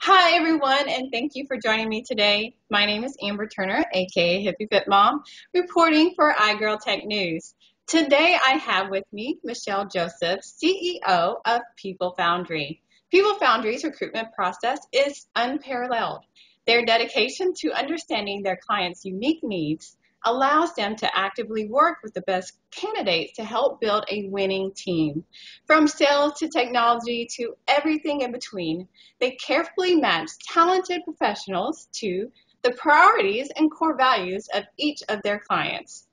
Hi, everyone, and thank you for joining me today. My name is Amber Turner, aka Hippie Fit Mom, reporting for iGirl Tech News. Today, I have with me Michelle Joseph, CEO of PeopleFoundry. PeopleFoundry's recruitment process is unparalleled. Their dedication to understanding their clients' unique needs allows them to actively work with the best candidates to help build a winning team. From sales to technology to everything in between, they carefully match talented professionals to the priorities and core values of each of their clients.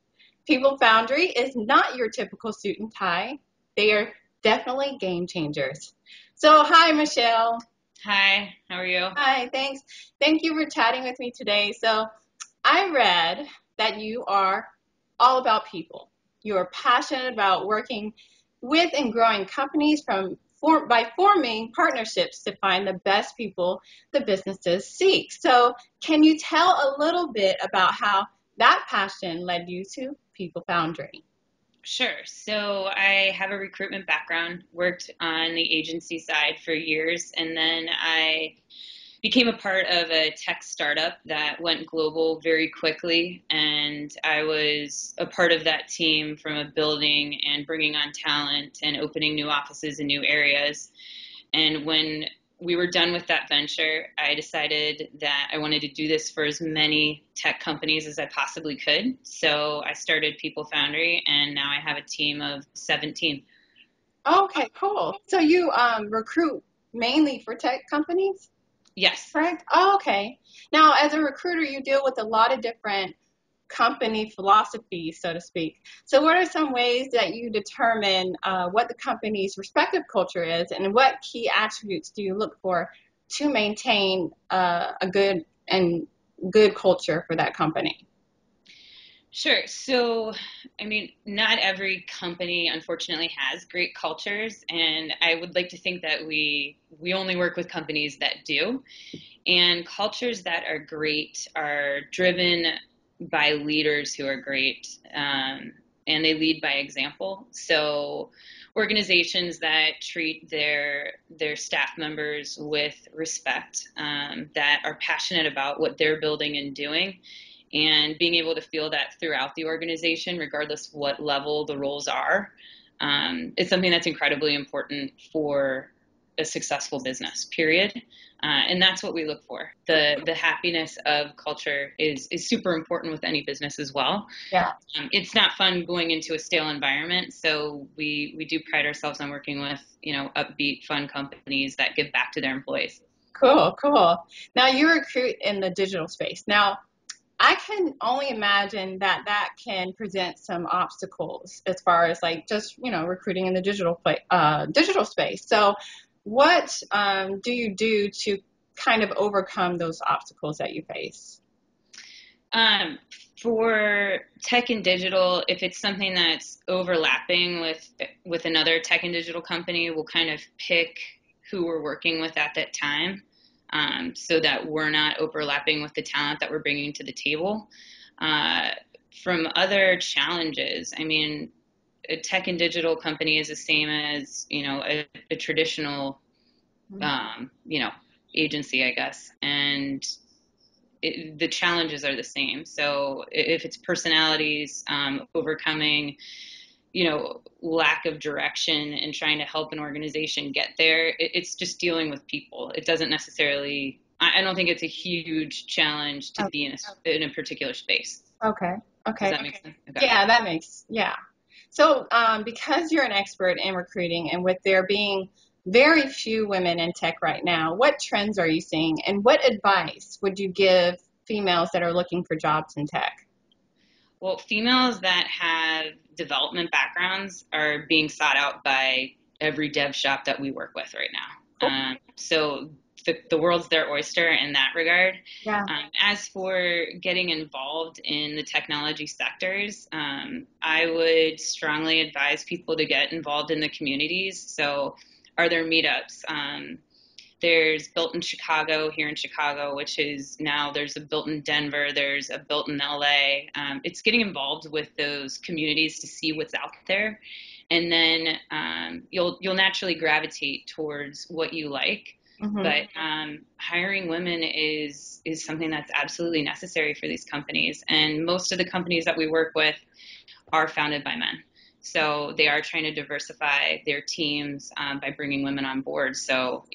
People Foundry is not your typical suit and tie. They are definitely game changers. So, hi, Michelle. Hi, how are you? Hi, thanks. Thank you for chatting with me today. So, I read that you are all about people. You are passionate about working with and growing companies by forming partnerships to find the best people the businesses seek. So, can you tell a little bit about how that passion led you to People Foundry? Sure. So I have a recruitment background, worked on the agency side for years, and then I became a part of a tech startup that went global very quickly. And I was a part of that team from a building and bringing on talent and opening new offices in new areas. And when we were done with that venture, I decided that I wanted to do this for as many tech companies as I possibly could. So I started People Foundry, and now I have a team of 17. Okay, cool. So you recruit mainly for tech companies? Yes. Correct? Oh, okay. Now, as a recruiter, you deal with a lot of different company philosophies, so to speak. So, what are some ways that you determine what the company's respective culture is, and what key attributes do you look for to maintain a good culture for that company? Sure. So, I mean, not every company, unfortunately, has great cultures, and I would like to think that we only work with companies that do. And cultures that are great are driven by leaders who are great, and they lead by example. So, organizations that treat their staff members with respect, that are passionate about what they're building and doing, and being able to feel that throughout the organization, regardless what level the roles are, is something that's incredibly important for a successful business, period. And that's what we look for. The happiness of culture is super important with any business as well. Yeah. It's not fun going into a stale environment, so we do pride ourselves on working with upbeat, fun companies that give back to their employees. Cool, cool. Now, you recruit in the digital space. Now, I can only imagine that that can present some obstacles as far as like just recruiting in the digital space. So, what do you do to kind of overcome those obstacles that you face? Um, for tech and digital, if it's something that's overlapping with another tech and digital company, we'll kind of pick who we're working with at that time, so that we're not overlapping with the talent that we're bringing to the table. Uh, from other challenges, I mean, a tech and digital company is the same as a traditional you know agency, I guess, and the challenges are the same. So if it's personalities, overcoming, lack of direction and trying to help an organization get there, it's just dealing with people. It doesn't necessarily, I don't think it's a huge challenge to be in a particular space. Okay. Does Okay. that make sense? Okay. Yeah, yeah. So, because you're an expert in recruiting and with there being very few women in tech right now, what trends are you seeing and what advice would you give females that are looking for jobs in tech? Well, females that have development backgrounds are being sought out by every dev shop that we work with right now. Cool. So the world's their oyster in that regard. Yeah. As for getting involved in the technology sectors, I would strongly advise people to get involved in the communities. So, are there meetups? There's Built in Chicago here in Chicago, which is now there's a Built in Denver, there's a Built in LA. It's getting involved with those communities to see what's out there, and then you'll naturally gravitate towards what you like. Mm-hmm. But hiring women is something that's absolutely necessary for these companies. And most of the companies that we work with are founded by men. So they are trying to diversify their teams by bringing women on board. So,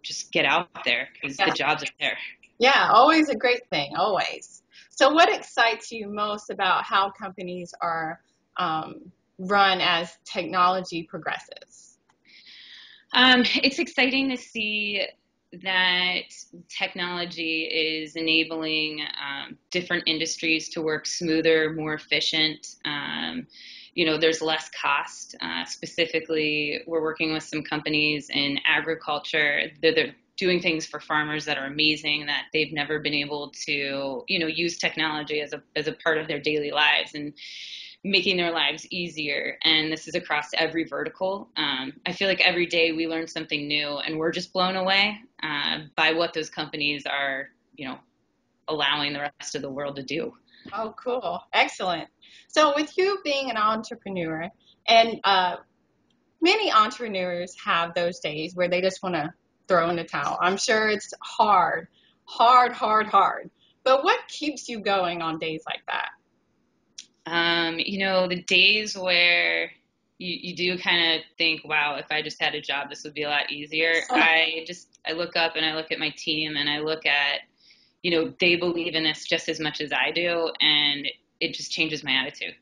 just get out there because the Yeah. jobs are there. Yeah, always a great thing, always. So, what excites you most about how companies are run as technology progresses? It's exciting to see that technology is enabling different industries to work smoother, more efficient. There's less cost. Specifically, we're working with some companies in agriculture. They're doing things for farmers that are amazing that they've never been able to, use technology as a part of their daily lives. And making their lives easier. And this is across every vertical. I feel like every day we learn something new, and we're just blown away by what those companies are, allowing the rest of the world to do. Oh, cool. Excellent. So, with you being an entrepreneur, and many entrepreneurs have those days where they just want to throw in the towel. I'm sure it's hard, hard, hard, hard. But what keeps you going on days like that? The days where you do kind of think, wow, if I just had a job, this would be a lot easier. I look up and I look at my team and I look at, they believe in this just as much as I do, and it just changes my attitude.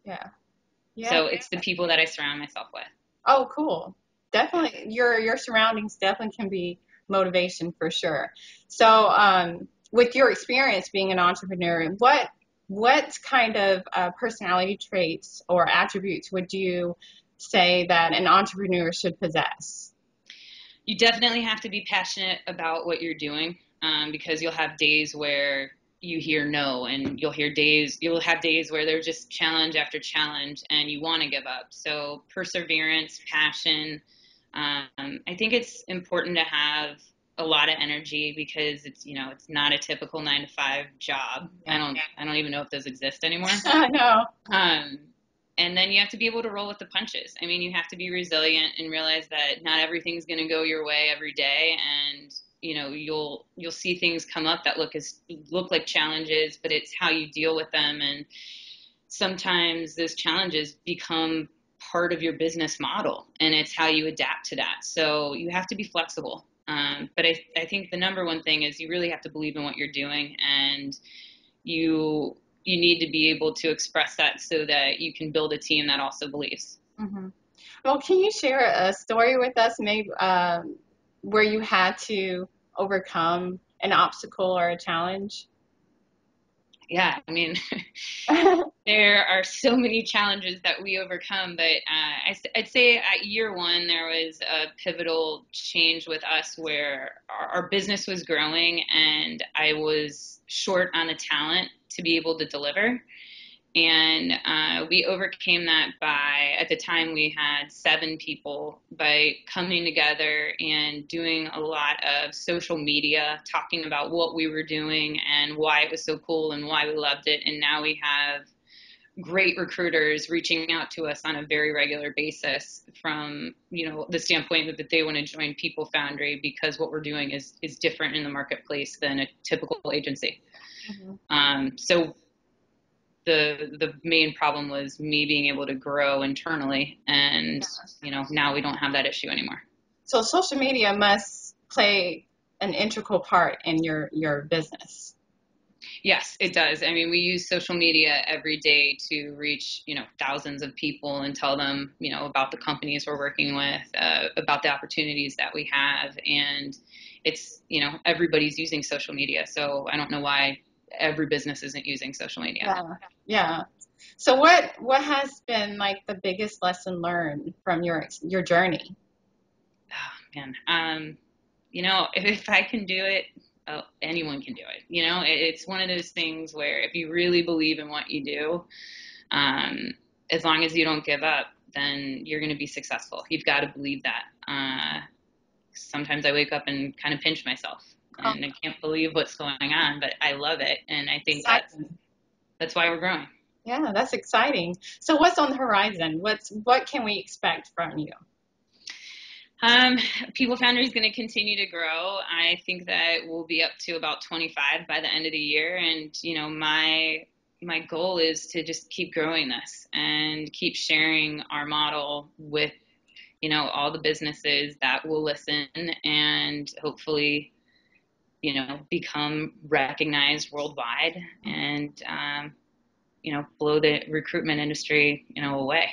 Yeah. Yeah. So it's the people that I surround myself with. Oh, cool. Definitely, your surroundings definitely can be motivation for sure. So, with your experience being an entrepreneur, what kind of personality traits or attributes would you say that an entrepreneur should possess? You definitely have to be passionate about what you're doing, because you'll have days where you hear no, and you'll have days where there's just challenge after challenge and you want to give up. So perseverance, passion. I think it's important to have a lot of energy because it's not a typical 9 to 5 job. Yeah. I don't even know if those exist anymore. I know. Um, and then you have to be able to roll with the punches. I mean, you have to be resilient and realize that not everything's going to go your way every day, and you'll see things come up that look like challenges, but it's how you deal with them. And sometimes those challenges become part of your business model, and it's how you adapt to that. So you have to be flexible. But I think the number one thing is you really have to believe in what you're doing, and you need to be able to express that so that you can build a team that also believes. Hmm. Well, can you share a story with us, maybe where you had to overcome an obstacle or a challenge? Yeah, I mean, there are so many challenges that we overcome, but I'd say at year one, there was a pivotal change with us where our business was growing and I was short on the talent to be able to deliver. And we overcame that by, at the time, we had 7 people, by coming together and doing a lot of social media, talking about what we were doing and why it was so cool and why we loved it. And now we have great recruiters reaching out to us on a very regular basis from, the standpoint that they want to join PeopleFoundry because what we're doing is different in the marketplace than a typical agency. So the main problem was me being able to grow internally, and now we don't have that issue anymore. So social media must play an integral part in your business. Yes, it does. I mean, we use social media every day to reach thousands of people and tell them about the companies we're working with, about the opportunities that we have, and it's everybody's using social media, so I don't know why every business isn't using social media. Yeah, yeah. So what has been like the biggest lesson learned from your journey? Oh, man, if I can do it, oh, anyone can do it. It's one of those things where if you really believe in what you do, as long as you don't give up, then you're going to be successful. You've got to believe that. Sometimes I wake up and kind of pinch myself, and I can't believe what's going on, but I love it, and I think that's why we're growing. Yeah, that's exciting. So what's on the horizon? What can we expect from you? PeopleFoundry is going to continue to grow. I think that we'll be up to about 25 by the end of the year, and my goal is to just keep growing this and keep sharing our model with all the businesses that will listen and hopefully become recognized worldwide and blow the recruitment industry away.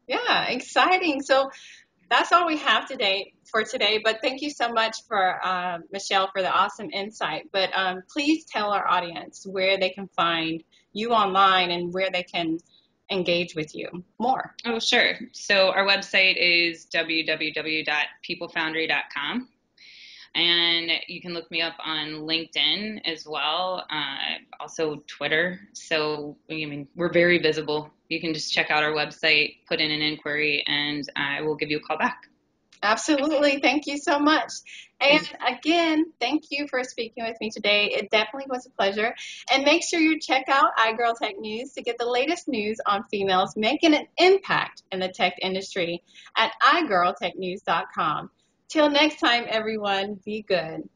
Yeah, exciting. So that's all we have for today. But thank you so much for Michelle for the awesome insight. But please tell our audience where they can find you online and where they can engage with you more. Oh, sure. So our website is www.peoplefoundry.com. And you can look me up on LinkedIn as well, also Twitter. So, we're very visible. You can just check out our website, put in an inquiry, and I will give you a call back. Absolutely. Thank you so much. And again, thank you for speaking with me today. It definitely was a pleasure. And make sure you check out iGirl Tech News to get the latest news on females making an impact in the tech industry at iGirlTechNews.com. Till next time, everyone, be good.